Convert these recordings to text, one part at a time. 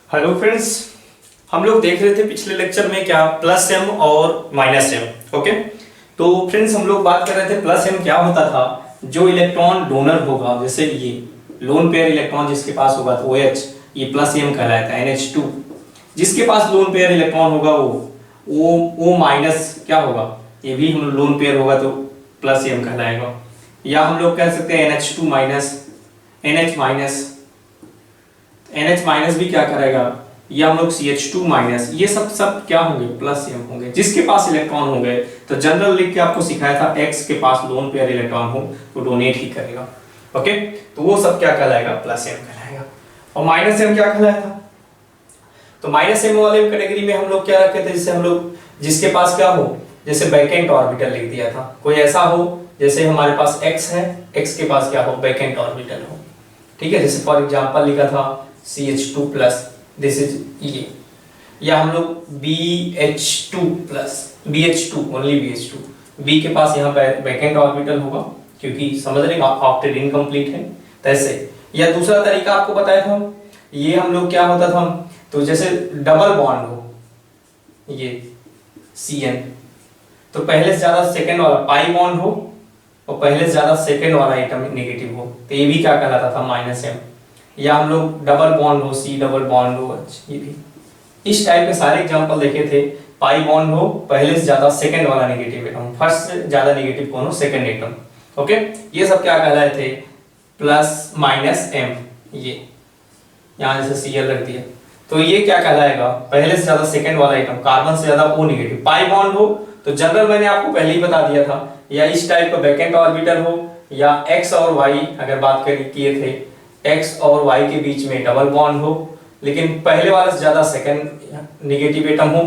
Hello friends, हम लोग देख रहे थे पिछले लेक्चर में क्या प्लस एम और माइनस एम। ओके, तो फ्रेंड्स हम लोग बात कर रहे थे प्लस एम क्या होता था। जो इलेक्ट्रॉन डोनर होगा, जैसे ये लोन पेयर इलेक्ट्रॉन जिसके पास होगा तो OH, ये प्लस एम कहलाता है। NH2 जिसके पास लोन पेयर इलेक्ट्रॉन होगा वो माइनस क्या होगा, ये भी हम लोन पेयर होगा तो प्लस एम कहलाएगा। या हम लोग कह सकते हैं NH2 माइनस, NH माइनस भी क्या करेगा, या हम लोग CH2 माइनस, ये सब क्या होंगे, प्लस एम होंगे। जिसके पास इलेक्ट्रॉन होंगे तो जनरल लिख के आपको सिखाया था, X के पास लोन पेयर इलेक्ट्रॉन हो तो डोनेट ही करेगा। ओके, तो वो सब क्या कहलाएगा, प्लस एम कहलाएगा। और माइनस एम क्या कहलाएगा, तो माइनस एम वाले कैटेगरी में हम लोग क्या रखे थे, जैसे हम लोग जिसके पास क्या हो, जैसे वैकेंट ऑर्बिटल लिख दिया था। कोई ऐसा हो जैसे हमारे पास X है, X के पास क्या हो, वैकेंट ऑर्बिटल हो। ठीक है, जैसे फॉर एग्जांपल लिखा था CH2 प्लस, दिस इज ये। या हम लोग BH2 plus, BH2 only BH2, B के पास यहाँ पे वैकेंट ऑर्बिटल होगा क्योंकि समझ रहे ऑक्टेट इनकम्प्लीट है। तैसे या दूसरा तरीका आपको बताया था, ये हम लोग क्या होता था, तो जैसे डबल बॉन्ड हो ये CN, तो पहले से ज्यादा सेकंड वाला पाई बॉन्ड हो और पहले से ज्यादा सेकंड वाला एटम नेगेटिव हो, तो ये भी क्या कहलाता था, माइनस एम। या हम लोग डबल बॉन्ड हो, C डबल बॉन्ड हो, ये भी इस टाइप के सारे एग्जांपल देखे थे। पाई बॉन्ड हो, पहले से ज्यादा सेकंड वाला नेगेटिव एटम, फर्स्ट से ज्यादा नेगेटिव कौन हो, सेकंड एटम। ओके, ये सब क्या कहलाए थे, प्लस माइनस एम। ये यहाँ जैसे Cl रख दिया तो ये क्या कहलाएगा, पहले से ज्यादा सेकंड वाला एटम, कार्बन से ज्यादा O नेगेटिव। पाई बॉन्ड हो तो जनरल मैंने आपको पहले ही बता दिया था, या इस टाइप का वैकेंट ऑर्बिटल हो, या X और Y अगर बात किए थे, X और Y के बीच में डबल बॉन्ड हो, लेकिन पहले वाले से ज्यादा सेकंड नेगेटिव एटम हो,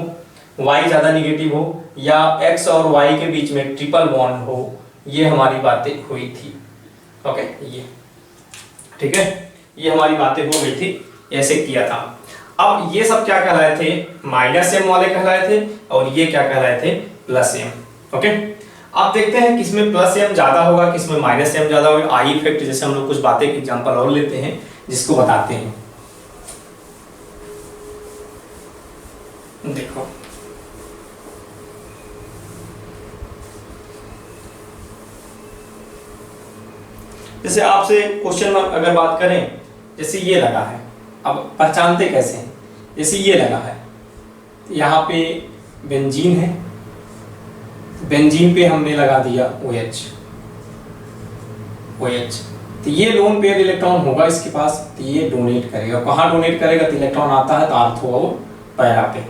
Y ज्यादा नेगेटिव हो, या X और Y के बीच में ट्रिपल बॉन्ड हो। ये हमारी बातें हुई थी। ओके, ये ठीक है, ये हमारी बातें हो गई थी, ऐसे किया था। अब ये सब क्या कहलाए थे, माइनस एम वाले कहलाए थे, और ये क्या कहलाए थे, प्लस एम। ओके, अब देखते हैं किसमें प्लस एम ज्यादा होगा, किसमें माइनस एम ज्यादा होगा। आई इफेक्ट जैसे हम लोग कुछ बातें के एग्जांपल और लेते हैं जिसको बताते हैं। देखो जैसे आपसे क्वेश्चन में अगर बात करें, जैसे ये लगा है, अब पहचानते कैसे हैं, जैसे ये लगा है, यहाँ पे बेंजीन है, बेंजीन पे हमने लगा दिया OH, तो ये लोन पेयर इलेक्ट्रॉन होगा इसके पास, तो ये डोनेट करेगा। कहाँ डोनेट करेगा, तो इलेक्ट्रॉन आता है तो आर्थो और पैरा पे,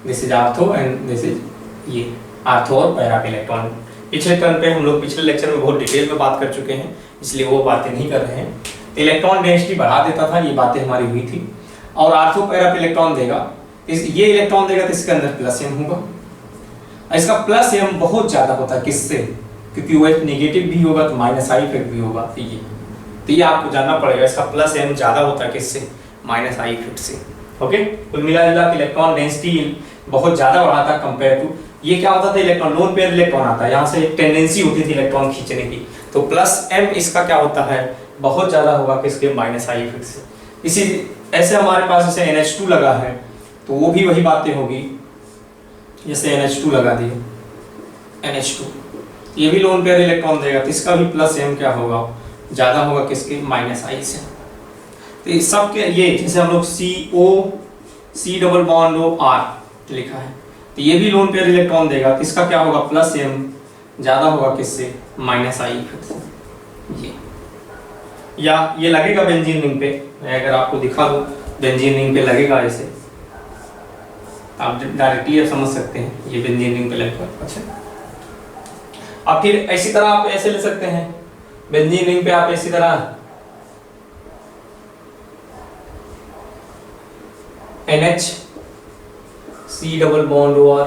this is ortho and this is ये आर्थो और पैरा पे इलेक्ट्रॉन। पिछले टर्न पे हम लोग पिछले लेक्चर में बहुत डिटेल में बात कर चुके हैं, इसलिए वो बातें नहीं कर रहे हैं। तो इलेक्ट्रॉन डेंसिटी बढ़ा देता था, ये बातें हमारी हुई थी। और आर्थो पैरा पे इलेक्ट्रॉन देगा, ये इलेक्ट्रॉन देगा तो इसके अंदर प्लस एम होगा। इसका प्लस एम बहुत ज्यादा होता है, किससे, क्योंकि OH नेगेटिव भी होगा तो माइनस आई इफेक्ट भी होगा। तो ये आपको जानना पड़ेगा, इसका प्लस एम ज्यादा होता है किससे, माइनस आई इफेक्ट से। ओके, कुल मिला जुला इलेक्ट्रॉन डेंसिटी बहुत ज्यादा बढ़ाता कंपेयर टू, ये क्या होता था, इलेक्ट्रॉन लोन पेयर इलेक्ट्रॉन आता है, यहाँ से एक टेंडेंसी होती थी इलेक्ट्रॉन खींचने की, तो प्लस एम इसका क्या होता है, बहुत ज्यादा होगा किसके, माइनस आई इफेक्ट से। इसी ऐसे हमारे पास जैसे NH2 लगा है तो वो भी वही बातें होगी, जैसे NH2 लगा दिए, NH2 ये भी लोन पेयर इलेक्ट्रॉन देगा, तो इसका भी प्लस एम क्या होगा, ज्यादा होगा किसके, माइनस आई से। तो इस सब के ये जैसे हम लोग C double bond O R लिखा है, तो ये भी लोन पेयर इलेक्ट्रॉन देगा, तो इसका क्या होगा, प्लस एम ज्यादा होगा किससे, माइनस आई इफेक्ट से। ये या ये लगेगा बेंजीन रिंग पे, मैं अगर आपको दिखा दूं बेंजीन रिंग पे लगेगा, ऐसे आप डायरेक्टली समझ सकते हैं, ये बेंजीन रिंग पे लगेगा। अच्छा, अब फिर इसी तरह आप ऐसे ले सकते हैं, बेंजीन रिंग पे आप इसी तरह NH C double bond OR,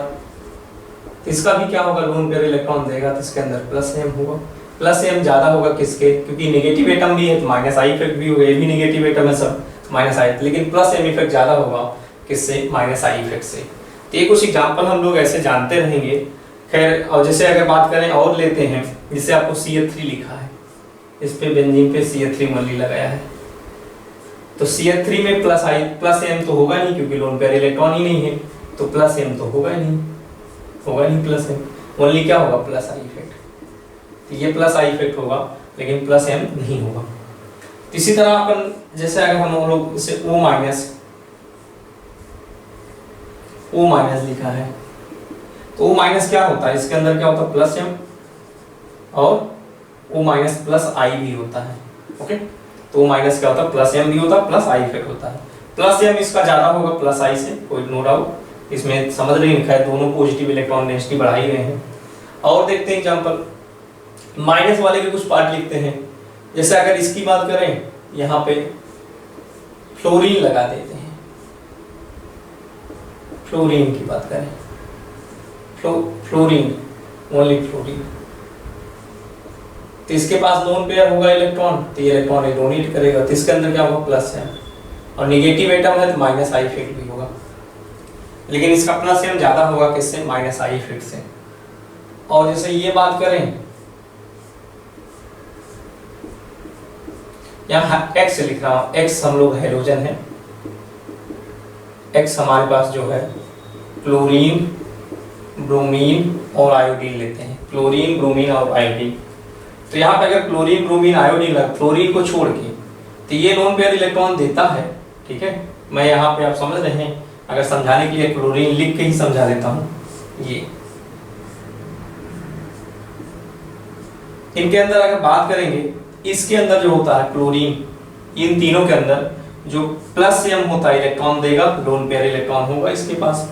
इसका भी क्या होगा, लोन पेयर इलेक्ट्रॉन देगा तो इसके अंदर प्लस एम होगा। प्लस एम ज्यादा होगा किसके, क्योंकि नेगेटिव एटम भी है तो माइनस आई इफेक्ट भी होगा, ये भी नेगेटिव एटम है सब, माइनस आई, लेकिन प्लस एम इफेक्ट ज्यादा होगा किससे, माइनस आई इफेक्ट से। तो ये कुछ एग्जांपल हम लोग ऐसे जानते रहेंगे। खैर, और जैसे अगर बात करें और लेते हैं, जिससे आपको CH3 लिखा है, इस पे बेंजीन पे CH3 ओनली लगाया है, तो CH3 में प्लस m तो होगा नहीं, क्योंकि लोन पेयर इलेक्ट्रॉन ही नहीं है, तो प्लस m तो होगा नहीं प्लस m, ओनली क्या होगा प्लस आई इफेक्ट। तो ये प्लस आई इफेक्ट होगा, लेकिन प्लस m नहीं होगा। तो इसी तरह अपन जैसे अगर हम लोग इसे O माइनस लिखा है, तो O माइनस क्या होता है, इसके अंदर क्या होता है प्लस m, और O माइनस प्लस I भी होता है। ओके, तो O माइनस क्या होता है प्लस m भी होता है, प्लस I इफेक्ट होता है। प्लस m इसका ज्यादा होगा प्लस I से, कोई नो डाउट, इसमें समझ रहे हैं, खैर दोनों पॉजिटिव इलेक्ट्रॉन डेंसिटी बढ़ा ही रहे हैं। और देखते हैं एग्जांपल, माइनस वाले के कुछ पार्ट लिखते हैं। जैसे अगर इसकी बात करें, यहाँ पे फ्लोरीन लगा देते हैं, फ्लोरीन की बात करें, फ्लोरीन, ओनली फ्लोरीन, तो इसके पास लोन पेयर होगा इलेक्ट्रॉन, तो ये इलेक्ट्रॉन डोनेट करेगा, तो इसके अंदर क्या होगा प्लस है, और निगेटिव एटम है तो माइनस आई इफेक्ट भी होगा, लेकिन इसका प्लस एम ज्यादा होगा किससे, माइनस आई इफेक्ट से। और जैसे ये बात करें, यहाँ X लिख रहा हूं, X हम लोग हाइड्रोजन है, X हमारे पास जो है क्लोरीन, ब्रोमीन और आयोडीन लेते हैं, क्लोरीन, ब्रोमीन और आयोडीन। तो यहाँ पे अगर क्लोरीन, ब्रोमीन, आयोडीन लगा, फ्लोरीन को छोड़ के, तो ये लोन पेयर इलेक्ट्रॉन देता है। ठीक है, मैं यहाँ पे आप समझ रहे हैं, अगर समझाने के लिए क्लोरीन लिख के ही समझा देता हूँ। ये इनके अंदर अगर बात करेंगे, इसके अंदर जो होता है क्लोरीन, इन तीनों के अंदर जो प्लस m होता है इलेक्ट्रॉन देगा, लोन पेयर इलेक्ट्रॉन होगा इसके पास,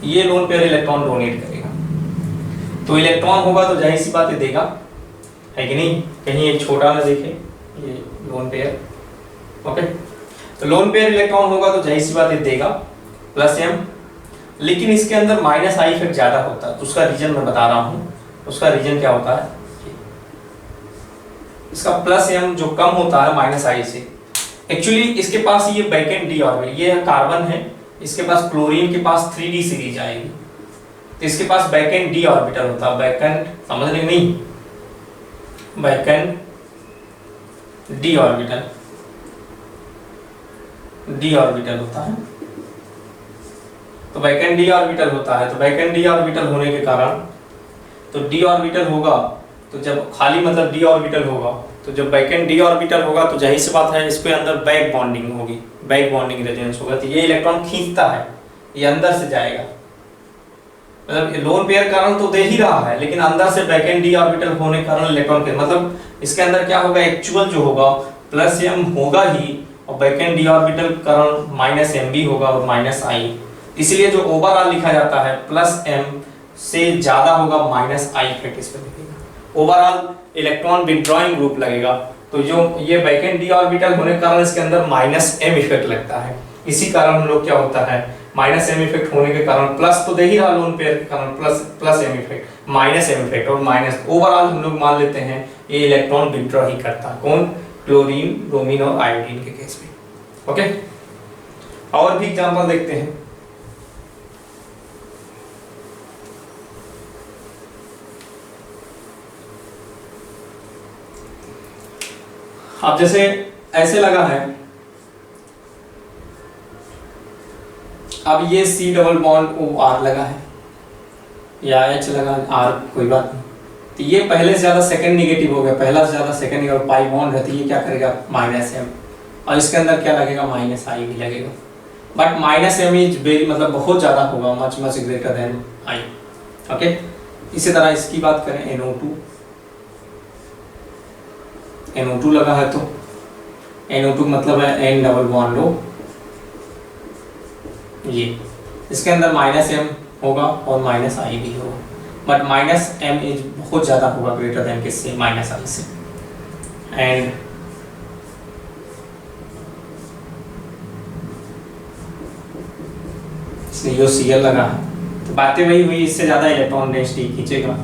ये लोन पेयर इलेक्ट्रॉन डोनेट करेगा, तो इलेक्ट्रॉन होगा तो जाहिर सी बात है देगा, है कि नहीं, कहीं एक छोटा ना देखे ये लोन पेयर। ओके, तो लोन पेयर इलेक्ट्रॉन होगा तो जाहिर सी बात है देगा प्लस m, लेकिन इसके अंदर माइनस आई इफेक्ट ज्यादा होता है, तो उसका रीजन मैं बता रहा हूँ। उसका रीजन क्या होता है, इसका प्लस m जो कम होता है माइनस आई से, एक्चुअली इसके पास ये बैकेंड डी ऑर्बिटल, ये कार्बन है, इसके पास क्लोरीन के पास 3d सीरीज आएगी, तो इसके पास बैकेंड डी ऑर्बिटल होता है, बैकेंड समझ रहे नहीं, backend D orbital, D orbital होता है, तो बैकेंड डी ऑर्बिटल होता है, तो बैकेंड डी ऑर्बिटल होने के कारण, तो डी ऑर्बिटल होगा, तो जब खाली मतलब डी ऑर्बिटल होगा, तो जब बैकेंड डी ऑर्बिटल होगा तो जाहिर सी बात है इसके अंदर बैक बॉन्डिंग होगी, बैक बॉन्डिंग रेजोनेंस होगा, तो ये इलेक्ट्रॉन खींचता है, ये अंदर से जाएगा, मतलब लोन पेयर कारण तो दे ही रहा है, लेकिन अंदर से बैकेंड डी ऑर्बिटल होने के कारण इलेक्ट्रॉन के मतलब इसके अंदर क्या होगा, एक्चुअल जो होगा प्लस m होगा ही, और बैकेंड डी ऑर्बिटल कारण माइनस m भी होगा और माइनस i, इसलिए जो ओवरऑल लिखा जाता है प्लस m से ज्यादा होगा माइनस i इफेक्ट इस पे लिखेगा, ओवरऑल इलेक्ट्रॉन विथड्रॉइंग ग्रुप लगेगा, तो जो ये बैकेंड डी ऑर्बिटल होने के कारण इसके अंदर माइनस m इफेक्ट लगता है, इसी कारण हम लोग क्या होता है माइनस m इफेक्ट होने के कारण, प्लस तो दे ही रहा लोन पेयर के कारण plus m effect, minus m effect और माइनस, ओवरऑल हम लोग मान लेते हैं ये इलेक्ट्रॉन विथड्रॉ ही करता है, कौन, क्लोरीन, ब्रोमीन और आयोडीन के केस में। ओके, और भी एग्जांपल देखते हैं। अब जैसे ऐसे लगा है, अब ये C डबल बॉन्ड OR लगा है या H लगा R, कोई बात नहीं, तो ये पहले से ज्यादा सेकंड नेगेटिव हो गया, पहला से ज्यादा सेकंड नेगेटिव, पाई बॉन्ड है, तो ये क्या करेगा माइनस m, और इसके अंदर क्या लगेगा माइनस i भी लगेगा, but minus m is very मतलब बहुत ज्यादा होगा, much much greater than i। Okay, इसी तरह इसकी बात करें NO2 लगा है, तो NO2 मतलब है N डबल बॉन्ड लो, ये इसके अंदर माइनस m होगा और माइनस i भी होगा, बट माइनस m इज बहुत ज्यादा होगा, ग्रेटर देन किससे, माइनस i से। एंड इसलिए जो Cl लगा है, तो बातें वही हुई, इससे ज्यादा इलेक्ट्रॉन डेंसिटी खींचेगा,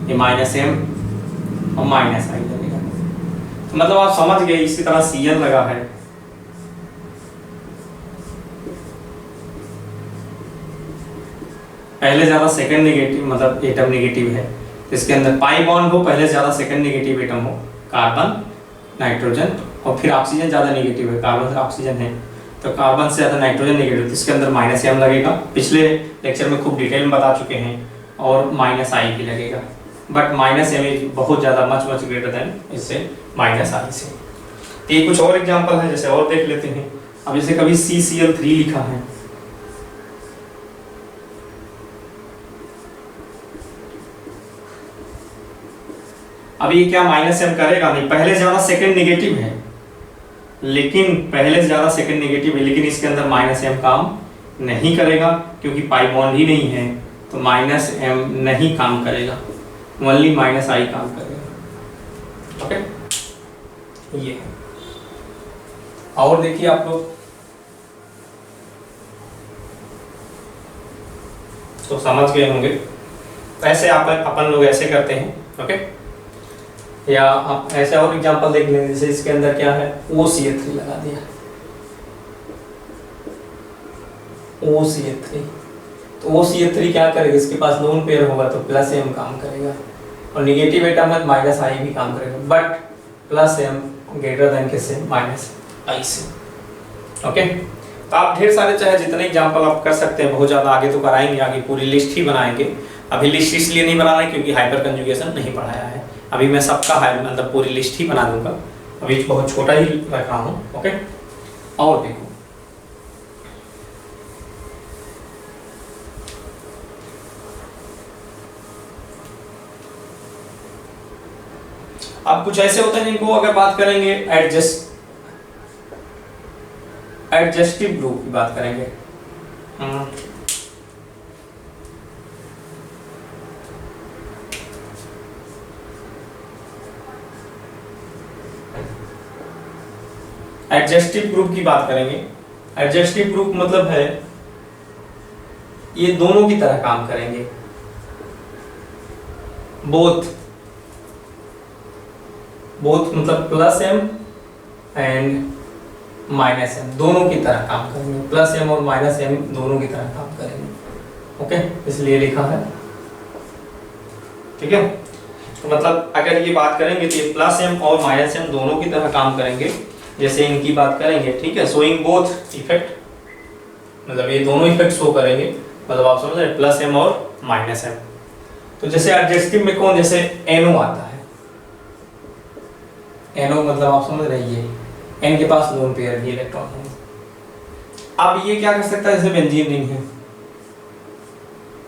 ये माइनस m और माइनस i लगेगा, तो मतलब आप समझ गए। इसी तरह Cl लगा है, पहले ज्यादा सेकंड नेगेटिव मतलब एटम नेगेटिव है, तो इसके अंदर पाई बॉन्ड हो, पहले ज्यादा सेकंड नेगेटिव एटम हो, कार्बन, नाइट्रोजन और फिर ऑक्सीजन ज़्यादा नेगेटिव है, कार्बन से ऑक्सीजन है तो कार्बन से ज़्यादा नाइट्रोजन नेगेटिव, तो इसके अंदर माइनस एम लगेगा। पिछले लेक्चर में खूब डिटेल में बता चुके हैं। और माइनस आई भी लगेगा, बट माइनस एम इज बहुत ज़्यादा मच ग्रेटर देन इससे माइनस आई से। तो ये कुछ और एग्जाम्पल है, जैसे और देख लेते हैं। अब जैसे कभी CCl3 लिखा है, अब ये क्या माइनस एम करेगा नहीं, पहले से ज़्यादा सेकंड नेगेटिव है, लेकिन पहले से ज़्यादा सेकंड नेगेटिव है, लेकिन इसके अंदर माइनस एम काम नहीं करेगा क्योंकि पाई बॉन्ड ही नहीं है, तो माइनस एम नहीं काम करेगा, ओनली माइनस आई काम करेगा। ओके, ये और देखिए आप लोग तो समझ गए होंगे। ऐसे अपन लोग ऐसे करते हैं। ओके, या आप ऐसे और एग्जांपल देख लें, जैसे इसके अंदर क्या है, OCl3 लगा दिया, OCl3, तो OCl3 क्या करेगा, इसके पास लोन पेयर होगा तो प्लस एम काम करेगा, और निगेटिव एटम है माइनस आई भी काम करेगा, but plus M greater than किससे, माइनस आई से। ओके, तो आप ढेर सारे चाहे जितने एग्जांपल आप कर सकते हैं, बहुत ज़्यादा आगे तो कराएंगे, आगे पूरी लिस्ट ही बनाएंगे। अभी लिस्ट इसलिए नहीं बना रहे क्योंकि हाइपर कंजुगेशन नहीं पढ़ाया है, अभी मैं सबका मतलब पूरी लिस्ट ही बना दूंगा, अभी बहुत छोटा ही रखा हूँ। ओके, और देखो अब कुछ ऐसे होते हैं जिनको अगर बात करेंगे एडजस्टिव ग्रुप की बात करेंगे। एडजस्टिव ग्रुप की बात करेंगे। एडजस्टिव ग्रुप मतलब है ये दोनों की तरह काम करेंगे, बोथ मतलब plus M and minus M दोनों की तरह काम करेंगे, प्लस एम और माइनस एम दोनों की तरह काम करेंगे। ओके, इसलिए लिखा है। ठीक है, तो मतलब अगर ये बात करेंगे तो ये प्लस एम और माइनस एम दोनों की तरह काम करेंगे। जैसे इनकी बात करेंगे, ठीक है, शोइंग बोथ इफेक्ट, मतलब ये दोनों इफेक्ट शो करेंगे, मतलब आप समझ रहे, प्लस एम और माइनस एम। तो जैसे एडजस्टिव में कौन, जैसे NO आता है, NO मतलब आप समझ रहे, ये N के पास लोन पेयर भी इलेक्ट्रॉन है। अब ये क्या कर सकता है, जैसे बेंजीन रिंग है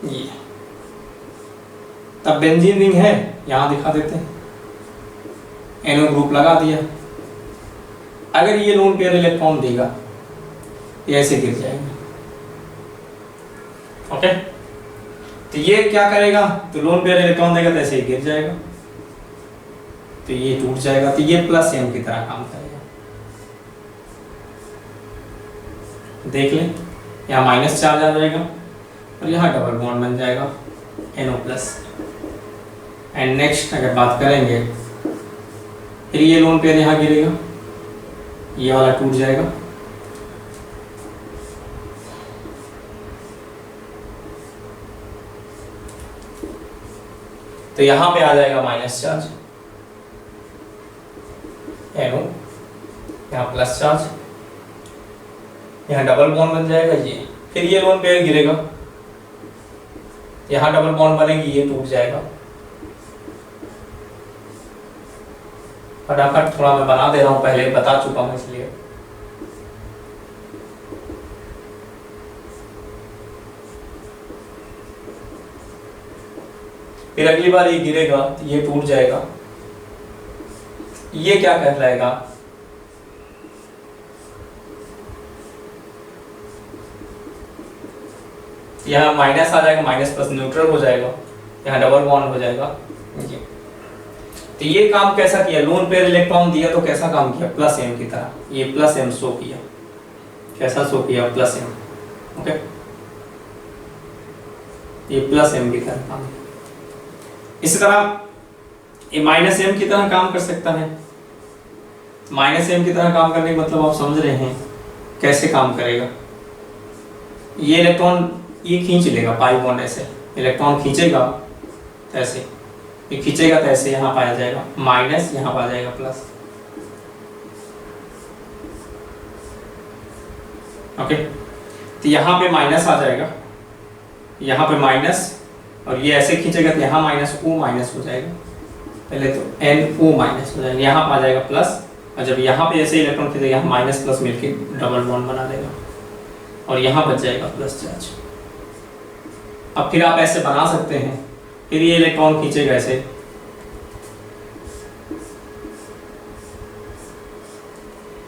ये, तब बेंजीन रिंग है, यहां दिखा देते हैं, NO ग्रुप लगा दिया, अगर ये लोन पेयर इलेक्ट्रॉन देगा ये ऐसे गिर जाएगा। ओके, तो ये क्या करेगा, तो लोन पेयर इलेक्ट्रॉन देगा तो ऐसे ही गिर जाएगा, तो ये टूट जाएगा, तो ये प्लस एम की तरह काम करेगा। देख लें, यहाँ माइनस चार्ज आ जाएगा और यहाँ डबल बॉन्ड बन जाएगा NO+। एंड नेक्स्ट अगर बात करेंगे, फिर ये लोन पेयर यहाँ गिरेगा, ये वाला टूट जाएगा, तो यहां पे आ जाएगा माइनस चार्ज NO, यहाँ प्लस चार्ज, यहाँ डबल बॉन्ड बन जाएगा ये, फिर ये लोन पेयर गिरेगा, यहाँ डबल बॉन्ड बनेगी, ये टूट जाएगा। फटाफट थोड़ा मैं बना दे रहा हूं, पहले बता चुका हूं इसलिए। फिर अगली बार ये गिरेगा, ये टूट जाएगा, ये क्या कहलाएगा, यहाँ माइनस आ जाएगा, माइनस प्लस न्यूट्रल हो जाएगा, यहाँ डबल बॉन्ड हो जाएगा। तो ये काम कैसा किया, लोन पेयर इलेक्ट्रॉन दिया तो कैसा काम किया, प्लस एम की तरह, ये प्लस एम शो किया, कैसा शो किया, प्लस एम। ओके, ये प्लस एम की तरह काम, इसी तरह ये माइनस एम की तरह काम कर सकता है। माइनस एम की तरह काम करने का मतलब आप समझ रहे हैं कैसे काम करेगा, ये इलेक्ट्रॉन ये खींच लेगा पाई बॉन्ड, ऐसे इलेक्ट्रॉन खींचेगा, ऐसे ये खींचेगा तो ऐसे यहाँ पाया जाएगा माइनस, यहाँ पाया जाएगा प्लस। ओके, तो यहाँ पे माइनस आ जाएगा, यहाँ पे माइनस, और ये ऐसे खींचेगा तो यहाँ माइनस ओ माइनस हो जाएगा, पहले तो NO माइनस हो जाएगा, यहाँ आ जाएगा प्लस, और जब यहाँ पे ऐसे इलेक्ट्रॉन खींचेगा यहाँ माइनस प्लस मिलके डबल बॉन्ड बना देगा, और यहाँ बच जाएगा प्लस चार्ज। अब फिर आप ऐसे बना सकते हैं, फिर ये इलेक्ट्रॉन खींचेगा ऐसे,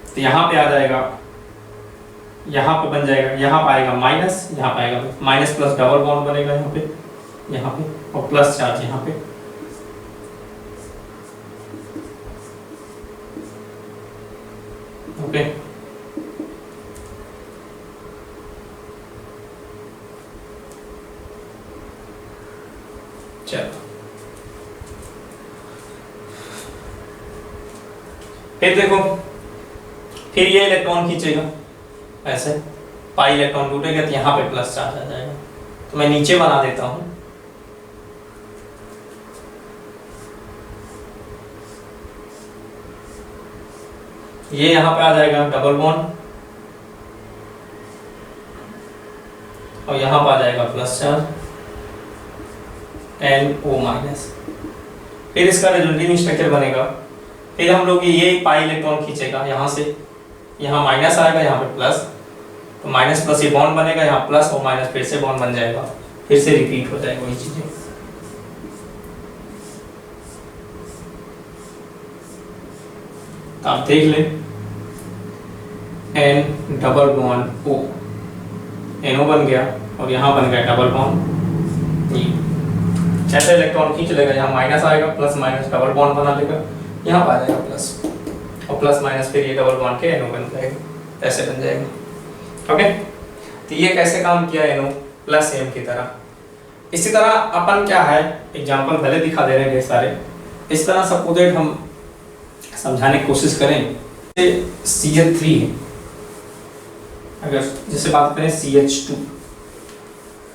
तो यहाँ पे आ जाएगा, यहाँ पे बन जाएगा, यहाँ पे आएगा माइनस, यहाँ पे आएगा माइनस प्लस डबल बॉन्ड बनेगा यहाँ पे, और प्लस चार्ज यहाँ पे। ओके, चलो फिर देखो, फिर ये इलेक्ट्रॉन खींचेगा ऐसे, पाई इलेक्ट्रॉन टूटेगा तो यहाँ पे प्लस चार्ज आ जाएगा। तो मैं नीचे बना देता हूं, ये यहाँ पे आ जाएगा डबल बॉन्ड, और यहाँ पे आ जाएगा प्लस चार्ज NO माइनस। फिर इसका रिजल्टिंग स्ट्रक्चर बनेगा, फिर हम लोग ये पाई इलेक्ट्रॉन खींचेगा यहाँ से, यहाँ माइनस आएगा, यहाँ पे प्लस, तो माइनस प्लस ये बॉन्ड बनेगा, यहाँ प्लस और माइनस फिर से बॉन्ड बन जाएगा, फिर से रिपीट हो जाएगा वही चीजें। तो आप देख लें, N double bond O, NO बन गया, और यहाँ बन गया डबल बॉन्ड E। ऐसे इलेक्ट्रॉन खींच लेगा, यहाँ माइनस आएगा, प्लस माइनस डबल बॉन्ड बना लेगा, यहाँ पर आ जाएगा प्लस, और प्लस माइनस फिर ये डबल बॉन्ड के NO बन जाएगा, ऐसे बन जाएगा। ओके, तो ये कैसे काम किया NO प्लस M की तरह। इसी तरह अपन क्या है, एग्जाम्पल पहले दिखा दे रहे हैं सारे, इस तरह सपोजेट हम समझाने की कोशिश करें। CH3 है, अगर जैसे बात करें CH2,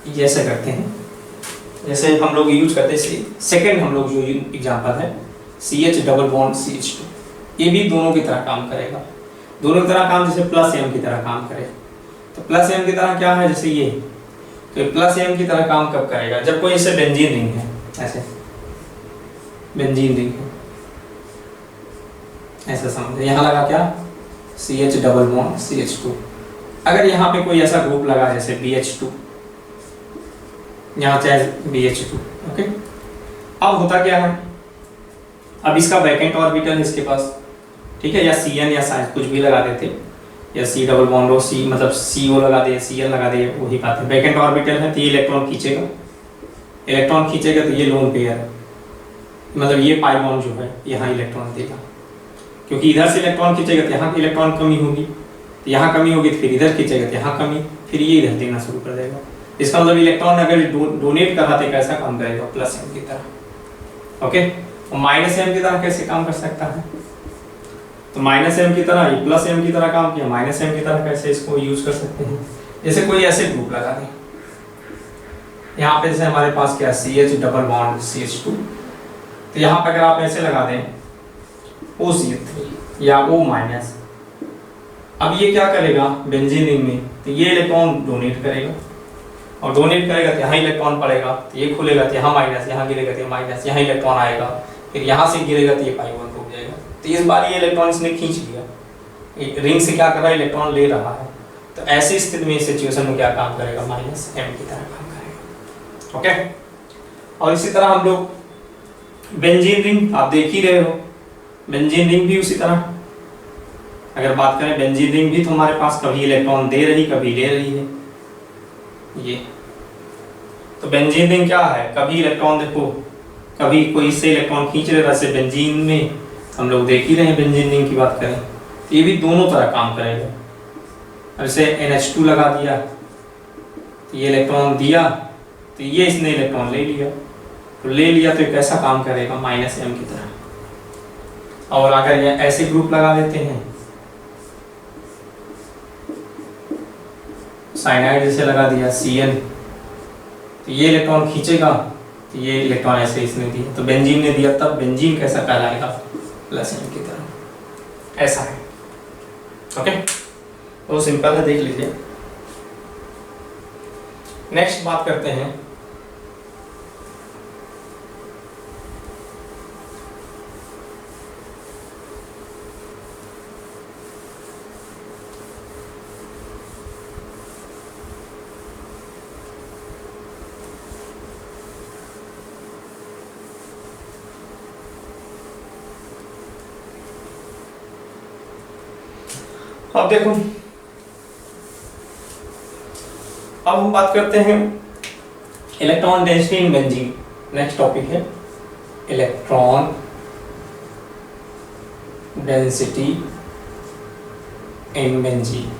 ये ऐसे करते हैं, जैसे हम लोग यूज करते हैं सेकेंड, हम लोग जो एग्जांपल है CH डबल बॉन्ड CH2, ये भी दोनों की तरह काम करेगा, दोनों की तरह काम, जैसे प्लस M की तरह काम करे। तो प्लस M की तरह क्या है, जैसे ये, तो प्लस M की तरह काम कब करेगा, जब कोई इसे बेंजीन रिंग है, ऐसे बेंजीन रिंग है, ऐसा समझे, यहाँ लगा क्या CH डबल बॉन्ड CH2। अगर यहाँ पे कोई ऐसा ग्रुप लगा जैसे BH2, यहाँ चाहे BH2, ओके। अब होता क्या है, अब इसका वैकेंट ऑर्बिटल इसके पास, ठीक है, या CN या साइंस कुछ भी लगा देते, या C डबल बॉन्ड हो, C मतलब CO लगा दे, CL लगा दे, वही बात है। वैकेंट ऑर्बिटल है तो ये इलेक्ट्रॉन खींचेगा, इलेक्ट्रॉन खींचेगा तो ये लोन पेयर है, मतलब ये पाई बॉन्ड जो है यहाँ इलेक्ट्रॉन देगा, क्योंकि इधर से इलेक्ट्रॉन खींचेगा तो यहाँ इलेक्ट्रॉन कमी होगी, तो यहाँ कमी होगी तो फिर इधर खींचेगा तो यहाँ कमी, फिर ये इधर देना शुरू कर देगा। इसका मतलब इलेक्ट्रॉन अगर डोनेट कर रहा था कैसा काम करेगा, प्लस M की तरह, ओके। और माइनस M की तरह कैसे काम कर सकता है, तो माइनस M की तरह ये प्लस M की तरह काम किया, माइनस M की तरह कैसे इसको यूज कर सकते हैं, जैसे कोई ऐसे ग्रुप लगा दें, यहाँ पे जैसे हमारे पास क्या CH डबल बॉन्ड CH2, तो यहाँ पे अगर आप ऐसे लगा दें OCH3 या O माइनस, अब ये क्या करेगा बेंजीन रिंग में, तो ये इलेक्ट्रॉन डोनेट करेगा, और डोनेट करेगा तो यहाँ इलेक्ट्रॉन पड़ेगा, तो ये खुलेगा तो यहाँ माइनस, यहाँ गिरेगा तो माइनस, यहाँ इलेक्ट्रॉन आएगा, फिर यहाँ से गिरेगा तो ये पाई बॉन्ड रुक जाएगा। तो इस बार ये इलेक्ट्रॉन इसने खींच लिया, रिंग से क्या कर रहा है, इलेक्ट्रॉन ले रहा है, तो ऐसी स्थिति में, इस सिचुएशन में क्या काम करेगा, माइनस M की तरह काम करेगा, ओके। और इसी तरह हम लोग बेंजीन रिंग आप देख ही रहे हो, बेंजीन रिंग भी उसी तरह, अगर बात करें बेंजीन रिंग भी तो हमारे पास कभी इलेक्ट्रॉन दे रही कभी ले रही है, ये तो बेंजीन रिंग क्या है, कभी इलेक्ट्रॉन देखो, कभी कोई इससे इलेक्ट्रॉन खींच रहे, वैसे बेंजीन में हम लोग देख ही रहे हैं, बेंजीन रिंग की बात करें तो ये भी दोनों तरह काम करेगा। जैसे NH2 लगा दिया तो ये इलेक्ट्रॉन दिया, तो ये इसने इलेक्ट्रॉन ले लिया, तो ले लिया तो कैसा काम करेगा, माइनस M की तरह। और अगर ये ऐसे ग्रुप लगा देते हैं, साइनाइड जैसे लगा दिया CN, तो ये इलेक्ट्रॉन खींचेगा, तो ये इलेक्ट्रॉन ऐसे इसने दिया, तो बेंजीन ने दिया, तब बेंजीन कैसा कहलाएगा, प्लस M की तरह, ऐसा है, ओके। वो सिंपल है, देख लीजिए। नेक्स्ट बात करते हैं अब देखो, अब हम बात करते हैं electron density in benzene. Next topic है इलेक्ट्रॉन डेंसिटी इन बेंजीन।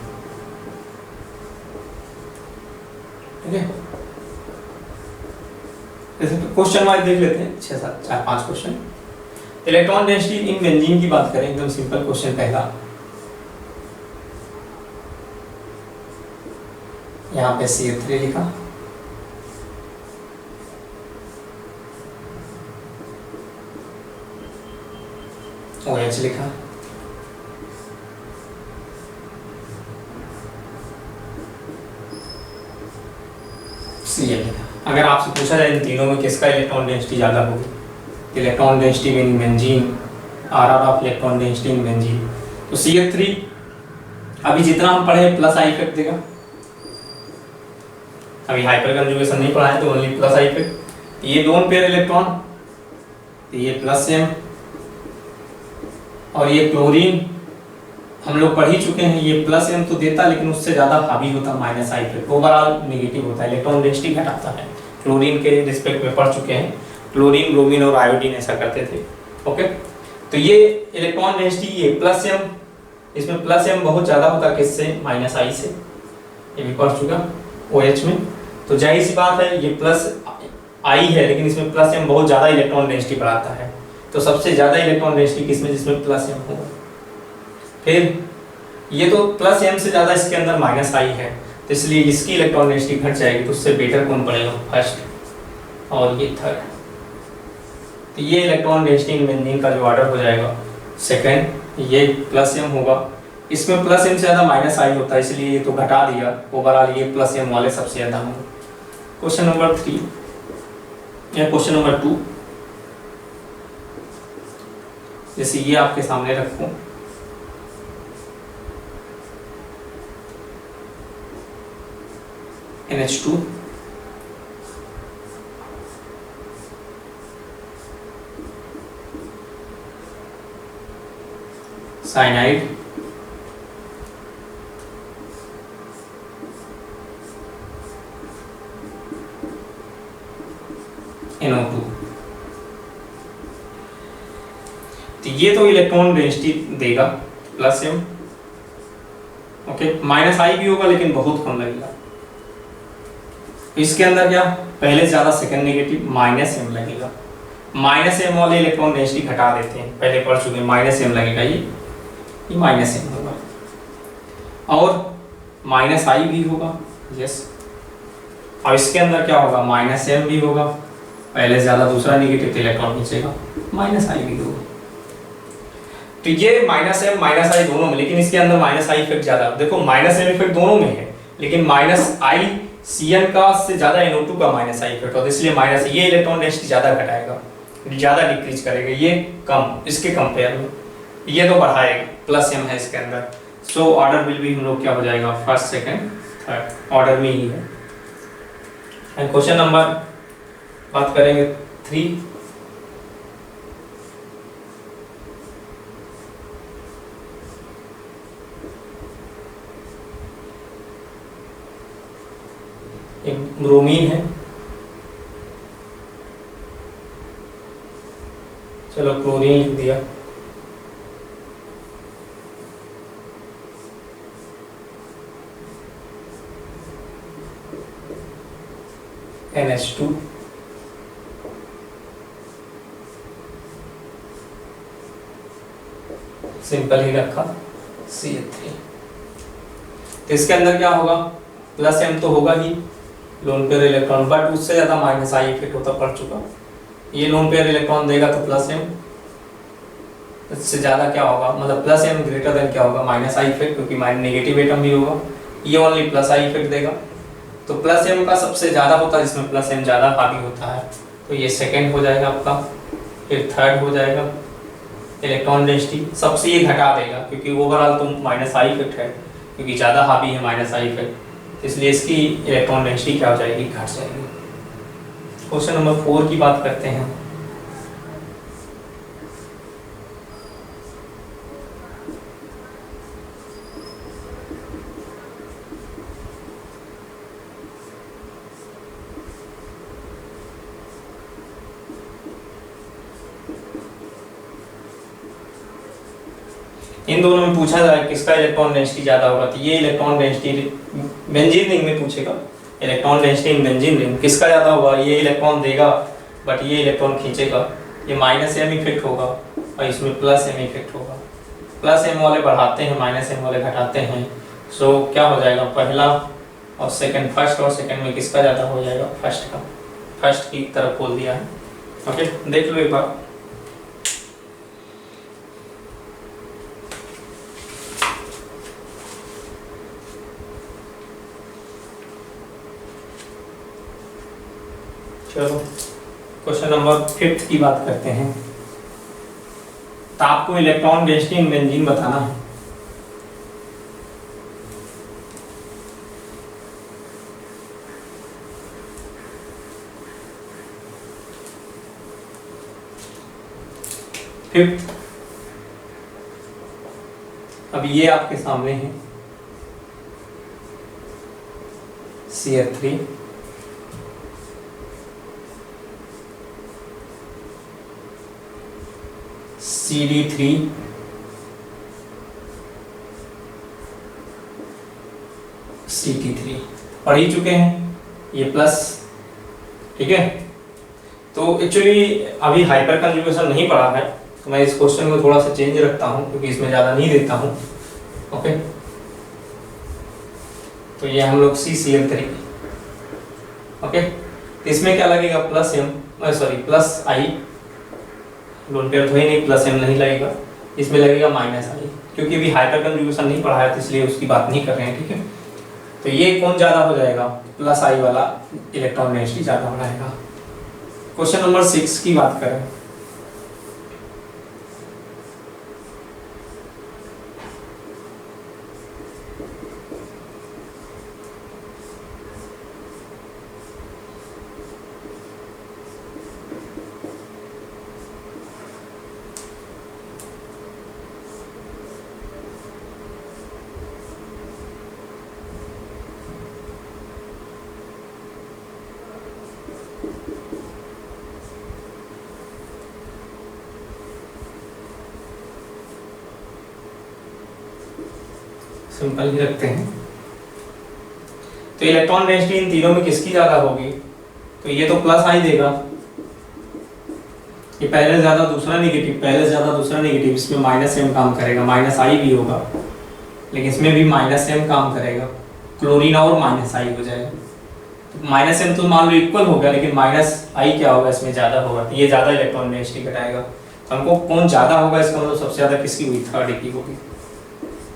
ठीक है, जैसे क्वेश्चन वाइज देख लेते हैं, 6-7-4-5 question. Electron density in benzene की बात करें, एकदम सिंपल क्वेश्चन पहला, यहाँ पे CH3 लिखा, OH लिखा, Cl लिखा। अगर आपसे पूछा जाए इन तीनों में किसका इलेक्ट्रॉन डेंसिटी ज़्यादा होगी, electron density in benzene, RR of electron density in benzene, तो CH3 अभी जितना हम पढ़े प्लस आई इफेक्ट देगा। अभी हाइपर कंजुगेशन नहीं पढ़ा है तो ओनली प्लस आई इफेक्ट। ये लोन पेयर इलेक्ट्रॉन, तो ये प्लस M, और ये क्लोरीन हम लोग पढ़ ही चुके हैं, ये प्लस M तो देता लेकिन उससे ज़्यादा हावी होता minus I effect, overall negative होता है, इलेक्ट्रॉन डेंसिटी घटाता है। क्लोरीन के रिस्पेक्ट में पढ़ चुके हैं, क्लोरीन, ब्रोमीन और आयोडीन ऐसा करते थे। ओके, तो ये इलेक्ट्रॉन डेंसिटी ये प्लस M, इसमें प्लस M बहुत ज़्यादा होता है, किससे, माइनस आई से, ये भी पढ़ चुका OH में। तो जाहिर सी बात है ये प्लस आई है लेकिन इसमें प्लस M बहुत ज़्यादा इलेक्ट्रॉन डेंसिटी बढ़ाता है, तो सबसे ज़्यादा इलेक्ट्रॉन डेंसिटी किसमें, जिसमें प्लस M होगा। फिर ये तो प्लस M से ज़्यादा इसके अंदर माइनस आई है, तो इसलिए इसकी इलेक्ट्रॉन डेंसिटी घट जाएगी, तो उससे बेटर कौन पड़ेगा, फर्स्ट और ये थर्ड। तो ये इलेक्ट्रॉन डेंसिटी इन बेंजीन का जो ऑर्डर हो जाएगा सेकेंड, ये प्लस M होगा, इसमें प्लस M से ज़्यादा माइनस आई होता है, इसलिए ये तो घटा दिया, ओवरऑल ये प्लस M वाले सबसे ज़्यादा होंगे। क्वेश्चन नंबर 3 या क्वेश्चन नंबर 2, जैसे ये आपके सामने रखूं, NH2 साइनाइड, NO2, तो ये तो इलेक्ट्रॉन डेंसिटी देगा plus M। Okay, minus I भी होगा लेकिन बहुत कम लगेगा। इसके अंदर क्या, पहले से ज़्यादा सेकंड नेगेटिव, माइनस M लगेगा। माइनस M वाले इलेक्ट्रॉन डेंसिटी घटा देते हैं, पहले पढ़ चुके हैं, माइनस M लगेगा, ये माइनस M होगा, और माइनस आई भी होगा, यस। और इसके अंदर क्या होगा, माइनस M भी होगा, पहले से ज़्यादा दूसरा नेगेटिव इलेक्ट्रॉन नीचेगा, माइनस आई भी होगा। तो ये माइनस M माइनस आई दोनों में, लेकिन इसके अंदर माइनस आई इफेक्ट ज़्यादा, देखो माइनस M इफेक्ट दोनों में है, लेकिन माइनस आई Cn का से ज़्यादा NO2 का माइनस आई इफेक्ट होता है, इसलिए माइनस ये इलेक्ट्रॉन डेंसिटी ज़्यादा घटाएगा, ज़्यादा डिक्रीज करेगा, ये कम इसके कंपेयर में, ये तो बढ़ाएगा, प्लस M है इसके अंदर। सो ऑर्डर विल भी हम लोग क्या हो जाएगा, फर्स्ट सेकेंड थर्ड ऑर्डर में ही है। एंड क्वेश्चन नंबर बात करेंगे 3, एक ब्रोमीन है, चलो क्लोरीन लिख दिया, NH2, सिंपल ही रखा, CH3। तो इसके अंदर क्या होगा, प्लस M तो होगा ही लोन पेयर इलेक्ट्रॉन, बट उससे ज़्यादा माइनस आई इफेक्ट होता, पढ़ चुका। ये लोन पेयर इलेक्ट्रॉन देगा तो प्लस M, इससे ज़्यादा क्या होगा, मतलब प्लस एम ग्रेटर देन क्या होगा, माइनस आई इफेक्ट, क्योंकि माइनस नेगेटिव एटम भी होगा, ये ओनली प्लस आई इफेक्ट देगा। तो प्लस एम का सबसे ज़्यादा होता है जिसमें प्लस एम ज़्यादा हावी होता है, तो ये सेकेंड हो जाएगा आपका। फिर थर्ड हो जाएगा इलेक्ट्रॉन डेंसिटी, सबसे ये घटा देगा क्योंकि ओवरऑल तो माइनस आई इफेक्ट है, क्योंकि ज़्यादा हावी है माइनस आई इफेक्ट, इसलिए इसकी इलेक्ट्रॉन डेंसिटी क्या हो जाएगी, घट जाएगी। क्वेश्चन नंबर 4 की बात करते हैं। इन दोनों में पूछा जाए किसका इलेक्ट्रॉन डेंसिटी ज्यादा होगा, तो ये इलेक्ट्रॉन डेंसिटी बेंजीन रिंग में पूछेगा, electron density in benzene ring किसका ज्यादा होगा, ये इलेक्ट्रॉन देगा बट ये इलेक्ट्रॉन खींचेगा, ये माइनस एम इफेक्ट होगा और इसमें प्लस एम इफेक्ट होगा। प्लस एम वाले बढ़ाते हैं, माइनस एम वाले घटाते हैं, सो क्या हो जाएगा, पहला और सेकंड, फर्स्ट और सेकंड में किसका ज़्यादा हो जाएगा, फर्स्ट का, फर्स्ट की तरफ बोल दिया है। ओके, देख लो एक बार। चलो क्वेश्चन नंबर 5 की बात करते हैं। तो आपको इलेक्ट्रॉन डेंसिटी इन बेंजीन बताना है। फिफ्थ, अब ये आपके सामने है CH3 CD3 CT3 पढ़ ही चुके हैं, ये प्लस, ठीक है। तो एक्चुअली अभी हाइपर कंजुगेशन नहीं पढ़ा है, तो मैं इस क्वेश्चन को थोड़ा सा चेंज रखता हूँ क्योंकि इसमें ज़्यादा नहीं देता हूँ। ओके, तो ये हम लोग CCl3, ओके, तो इसमें क्या लगेगा, प्लस एम, सॉरी प्लस आई, लोन पेयर तो ही नहीं, प्लस एम नहीं लगेगा, इसमें लगेगा माइनस आई, क्योंकि अभी हाइपर कंजुगेशन नहीं पढ़ा है तो इसलिए उसकी बात नहीं कर रहे हैं, ठीक है। तो ये कौन ज़्यादा हो जाएगा, प्लस आई वाला इलेक्ट्रॉन डेंसिटी ज़्यादा हो जाएगा। क्वेश्चन नंबर 6 की बात करें। सिंपल ही रखते हैं। तो इलेक्ट्रॉन डेंसिटी इन तीनों में किसकी ज्यादा होगी, तो ये तो प्लस आई देगा, ये पहले ज्यादा दूसरा नेगेटिव, पहले ज्यादा दूसरा नेगेटिव, इसमें माइनस एम काम करेगा, माइनस आई भी होगा लेकिन इसमें भी माइनस एम काम करेगा, क्लोरीन और माइनस आई हो जाएगा। तो माइनस एम तो मान लो इक्वल हो गया, लेकिन माइनस आई क्या होगा, इसमें ज्यादा होगा, तो ये ज्यादा इलेक्ट्रॉन डेंसिटी घटाएगा। तो हमको कौन ज्यादा होगा, इसका मतलब सबसे ज्यादा किसकी हुई, थर्ड की होगी,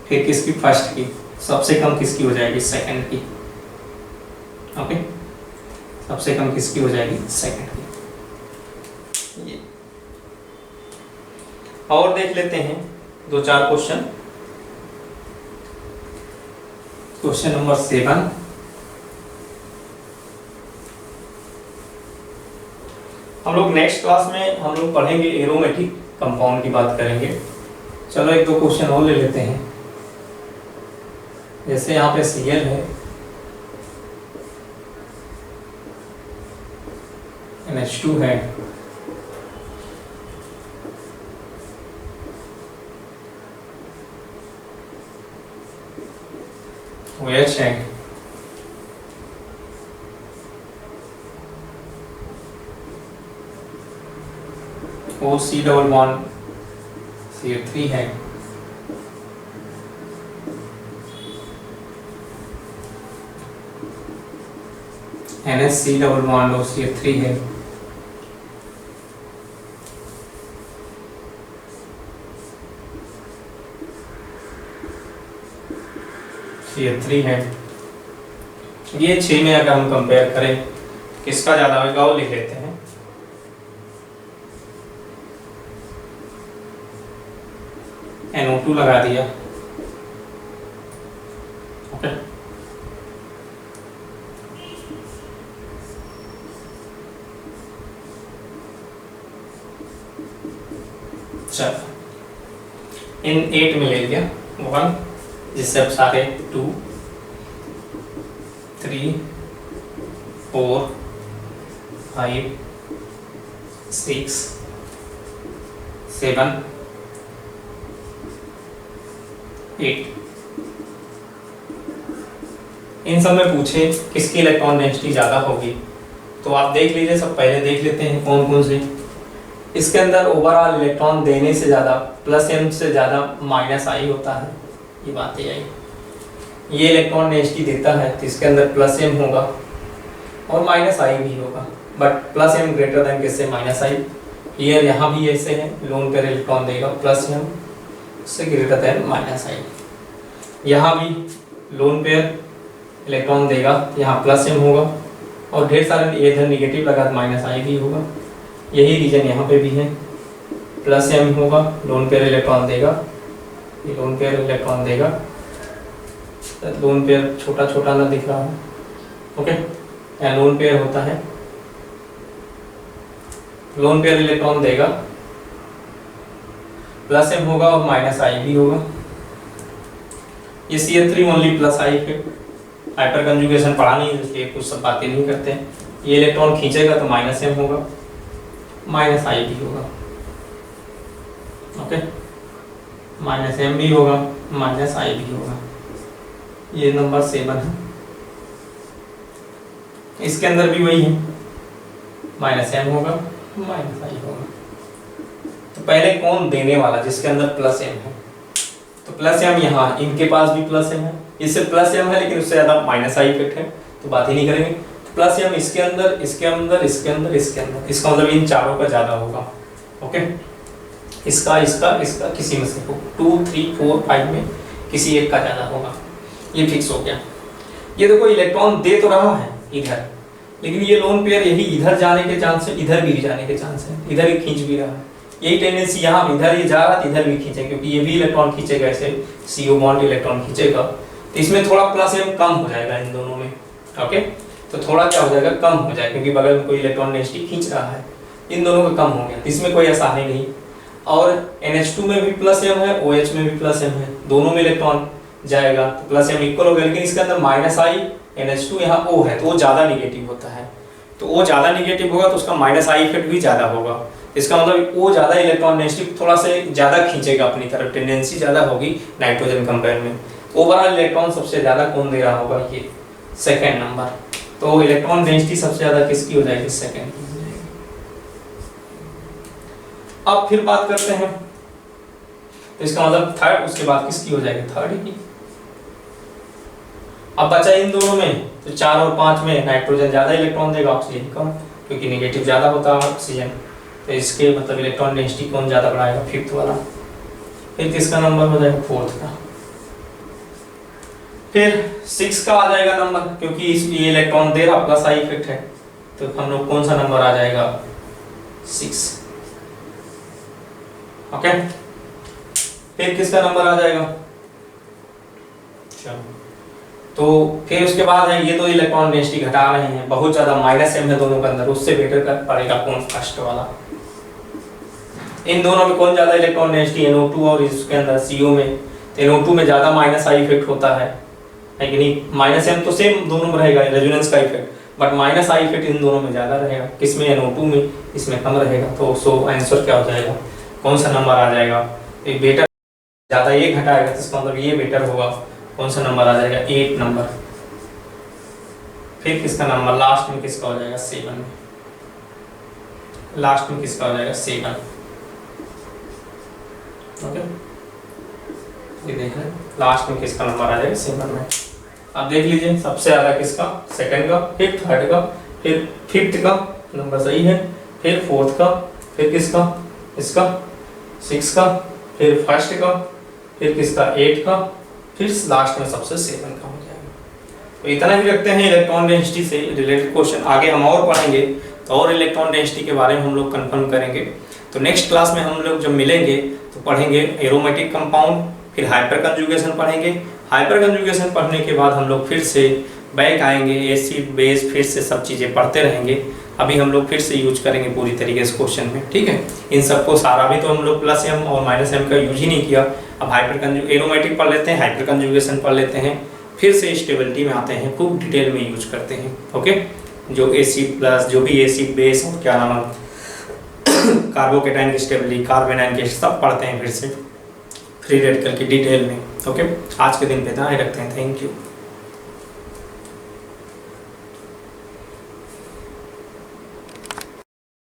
फिर किसकी, फर्स्ट की, सबसे कम किसकी हो जाएगी, सेकंड की। ओके, सबसे कम किसकी हो जाएगी, सेकंड की। ये और देख लेते हैं 2-4 क्वेश्चन। क्वेश्चन नंबर 7, हम लोग नेक्स्ट क्लास में हम लोग पढ़ेंगे एरोमेटिक कंपाउंड की बात करेंगे। चलो 1-2 क्वेश्चन और ले लेते हैं। जैसे यहाँ पे Cl है, NH2 है, OH है, OC डबल बॉन्ड CH3 है, NHC डबल बॉन्ड OCH3 है, CH3 है। ये 6 में अगर हम कंपेयर करें किसका ज़्यादा होगा वो लिख लेते हैं। NO2 लगा दिया। ओके, चलो इन 8 में ले लिया 1, जिससे अब सारे 2 3 4 5 6 7 8। इन सब में पूछे किसकी इलेक्ट्रॉन डेंसिटी ज़्यादा होगी, तो आप देख लीजिए। सब पहले देख लेते हैं कौन कौन से। इसके अंदर ओवरऑल इलेक्ट्रॉन देने से ज़्यादा +m से ज़्यादा -i होता है, ये बात है। ये इलेक्ट्रॉन डेंसिटी देता है तो इसके अंदर +m होगा और -i भी होगा, बट +m ग्रेटर देन किससे -i। ये यहाँ भी ऐसे है, लोन पेयर इलेक्ट्रॉन देगा +m से ग्रेटर देन -i। यहाँ भी लोन पेयर इलेक्ट्रॉन देगा, यहाँ +m होगा और ढेर सारे इधर निगेटिव लगा तो -i भी होगा। यही रीजन यहाँ पे भी है, +m होगा, लोन पेयर इलेक्ट्रॉन देगा, ये लोन पेयर इलेक्ट्रॉन देगा। लोन पेयर छोटा छोटा ना दिख रहा है, ओके। यहाँ लोन पेयर होता है, लोन पेयर इलेक्ट्रॉन देगा, +m होगा और -i भी होगा। ये CH3 ओनली +i है, हाइपर कंजुगेशन पढ़ा नहीं इसलिए कुछ सब बातें नहीं करते हैं। ये इलेक्ट्रॉन खींचेगा तो -m होगा, -i भी होगा, ओके। -m भी होगा, -i भी होगा। ये नंबर 7 है। इसके अंदर भी वही है, -m होगा, -i होगा। तो पहले कौन देने वाला, जिसके अंदर +m है, तो +m यहाँ इनके पास भी +m है, इससे +m है लेकिन उससे ज़्यादा -i इफेक्ट है, तो बात ही नहीं करेंगे। तो +m इसके अंदर, इसके अंदर, इसके अंदर, इसके अंदर, इसका मतलब इन चारों का ज़्यादा होगा, ओके। इसका, इसका, इसका, किसी में से 2 3 4 5 में किसी एक का ज़्यादा होगा, ये फिक्स हो गया। ये देखो इलेक्ट्रॉन दे तो रहा है इधर, लेकिन ये लोन पेयर यही इधर जाने के चांस है, इधर भी जाने के चांस है, इधर ही खींच भी रहा है। यही टेंडेंसी यहाँ इधर ये जा रहा है, इधर भी खींचे, क्योंकि ये भी इलेक्ट्रॉन खींचेगा, ऐसे CO बॉन्ड इलेक्ट्रॉन खींचेगा, तो इसमें थोड़ा +m कम हो जाएगा इन दोनों में, ओके। तो थोड़ा क्या हो जाएगा, कम हो जाएगा, क्योंकि बगल में कोई इलेक्ट्रॉन डेंसिटी खींच रहा है, इन दोनों का कम हो गया, तो इसमें कोई आसानी नहीं। और NH2 में भी +m है, OH में भी +m है, दोनों में इलेक्ट्रॉन जाएगा तो +m इक्वल हो गया। लेकिन इसके अंदर -i, NH2 यहाँ O है, तो वो ज़्यादा निगेटिव होता है, तो वो ज़्यादा निगेटिव होगा तो उसका -i इफेक्ट भी ज़्यादा होगा। इसका मतलब वो ज़्यादा इलेक्ट्रॉन डेंसिटी थोड़ा से ज़्यादा खींचेगा अपनी तरफ, टेंडेंसी ज़्यादा होगी नाइट्रोजन कंपेयर में। ओवरऑल इलेक्ट्रॉन सबसे ज़्यादा कौन दे रहा होगा, ये सेकेंड नंबर। तो इलेक्ट्रॉन डेंसिटी सबसे ज़्यादा किसकी हो जाएगी, सेकेंड की हो जाएगी। अब फिर बात करते हैं, तो इसका मतलब थर्ड, उसके बाद किसकी हो जाएगी, थर्ड की। अब बचा इन दोनों में, तो 4 और 5 में नाइट्रोजन ज़्यादा इलेक्ट्रॉन देगा, ऑक्सीजन कम, क्योंकि नेगेटिव ज़्यादा होता है ऑक्सीजन। तो इसके मतलब इलेक्ट्रॉन डेंसिटी कौन ज़्यादा बढ़ाएगा, 5th वाला। फिर किसका नंबर हो जाएगा, 4th का। फिर 6 का आ जाएगा नंबर, क्योंकि ये इलेक्ट्रॉन दे रहा, +i इफेक्ट है, तो हम लोग कौन सा नंबर आ जाएगा, 6, ओके। फिर किसका नंबर आ जाएगा, चलो। तो फिर उसके बाद है, ये तो इलेक्ट्रॉन डेंसिटी घटा रहे हैं, बहुत ज़्यादा -m है दोनों के अंदर, उससे बेटर कर पड़ेगा कौन, फर्स्ट वाला। इन दोनों में कौन ज़्यादा इलेक्ट्रॉन डेंसिटी, NO2 और इसके अंदर CO में। तो NO2 में ज़्यादा -i इफेक्ट होता है कि नहीं, -m तो सेम दोनों में रहेगा, रेजोनेंस का effect, but -i effect in दोनों में ज़्यादा रहेगा, किसमें, NO2 में, इसमें कम रहेगा। तो सो आंसर क्या हो जाएगा, कौन सा नंबर आ जाएगा, एक बेटर ज़्यादा ये घटाएगा, तो इसका मतलब ये बेटर होगा, कौन सा नंबर आ जाएगा, 8 नंबर। फिर किसका नंबर लास्ट में किसका हो जाएगा, 7 में। लास्ट में किसका हो जाएगा, 7, ओके। ये देख रहे हैं लास्ट में किसका नंबर आ जाएगा, 7 में। अब देख लीजिए सबसे ज़्यादा किसका, सेकंड का, फिर थर्ड का, फिर 5th का नंबर सही है, फिर 4th का, फिर किसका, इसका 6 का, फिर फर्स्ट का, फिर किसका 8 का, फिर लास्ट में सबसे 7 का हो जाएगा। तो इतना ही रखते हैं इलेक्ट्रॉन डेंसिटी से रिलेटेड क्वेश्चन। आगे हम और पढ़ेंगे तो और इलेक्ट्रॉन डेंसिटी के बारे में हम लोग कंफर्म करेंगे। तो नेक्स्ट क्लास में हम लोग जब मिलेंगे तो पढ़ेंगे एरोमेटिक कंपाउंड, फिर हाइपर कंजुगेशन पढ़ेंगे। हाइपर कंजुगेशन पढ़ने के बाद हम लोग फिर से बैक आएंगे, एसिड बेस फिर से सब चीज़ें पढ़ते रहेंगे। अभी हम लोग फिर से यूज करेंगे पूरी तरीके से क्वेश्चन में, ठीक है। इन सबको सारा भी तो हम लोग प्लस एम और माइनस एम का यूज ही नहीं किया। अब एरोमेटिक पढ़ लेते हैं, हाइपर कंजुगेशन पढ़ लेते हैं, फिर से स्टेबिलिटी में आते हैं, खूब डिटेल में यूज करते हैं। ओके, जो एसिड प्लस जो भी एसिड बेस और क्या नाम कार्बोकेटाइन की स्टेबिलिटी, कार्बेनाइन के सब पढ़ते हैं फिर से फ्री रेडिकल की डिटेल में। ओके, आज के दिन पे इतना ही रखते हैं। Thank you.